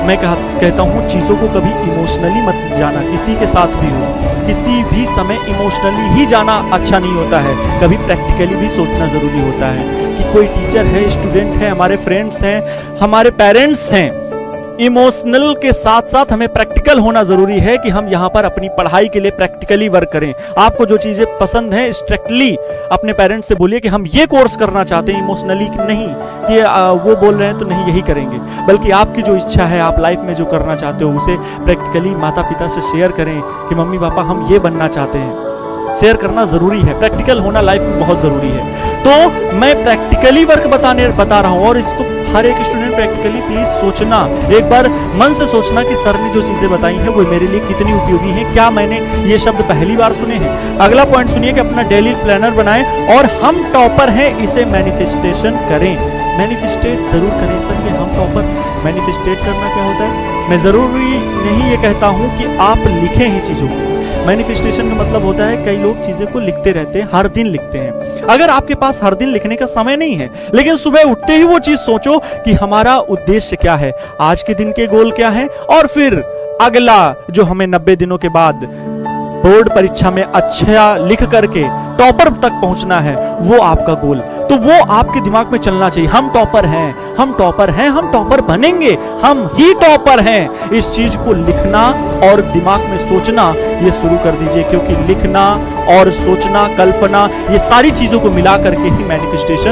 मैं कहता हूँ चीज़ों को कभी इमोशनली मत जाना, किसी के साथ भी हो, किसी भी समय इमोशनली ही जाना अच्छा नहीं होता है। कभी प्रैक्टिकली भी सोचना ज़रूरी होता है कि कोई टीचर है, स्टूडेंट है, हमारे फ्रेंड्स हैं, हमारे पेरेंट्स हैं। इमोशनल के साथ साथ हमें प्रैक्टिकल होना जरूरी है कि हम यहाँ पर अपनी पढ़ाई के लिए प्रैक्टिकली वर्क करें। आपको जो चीज़ें पसंद हैं स्ट्रिक्टली अपने पेरेंट्स से बोलिए कि हम ये कोर्स करना चाहते हैं, इमोशनली नहीं कि वो बोल रहे हैं तो नहीं यही करेंगे, बल्कि आपकी जो इच्छा है, आप लाइफ में जो करना चाहते हो उसे प्रैक्टिकली माता पिता से शेयर करें कि मम्मी पापा हम ये बनना चाहते हैं। शेयर करना जरूरी है, प्रैक्टिकल होना लाइफ में बहुत जरूरी है। तो मैं प्रैक्टिकली वर्क बता रहा हूँ और इसको हर एक स्टूडेंट प्रैक्टिकली प्लीज सोचना, एक बार मन से सोचना कि सर ने जो चीजें बताई हैं वो मेरे लिए कितनी उपयोगी हैं, क्या मैंने ये शब्द पहली बार सुने हैं। अगला पॉइंट सुनिए कि अपना डेली प्लानर बनाएं और हम टॉपर हैं इसे मैनिफेस्टेशन करें। मैनिफेस्टेट जरूर करें। सर ये हम टॉपर, मैनिफेस्टेट करना क्या होता है? मैं जरूरी नहीं ये कहता हूँ कि आप लिखें ही चीजों को। मैनिफेस्टेशन का मतलब होता है कई लोग चीजें को लिखते रहते हैं, हर दिन लिखते हैं। अगर आपके पास हर दिन लिखने का समय नहीं है, लेकिन सुबह उठते ही वो चीज सोचो कि हमारा उद्देश्य क्या है, आज के दिन के गोल क्या है, और फिर अगला जो हमें 90 दिनों के बाद बोर्ड परीक्षा में अच्छा लिख करके टॉपर तक पहुंचना है, वो आपका गोल, तो वो आपके दिमाग में चलना चाहिए। हम टॉपर हैं, हम टॉपर हैं, हम टॉपर बनेंगे, हम ही टॉपर हैं। इस चीज को लिखना और दिमाग में सोचना ये शुरू कर दीजिए, क्योंकि लिखना और सोचना, कल्पना, ये सारी चीजों को मिला करके ही मैनिफेस्टेशन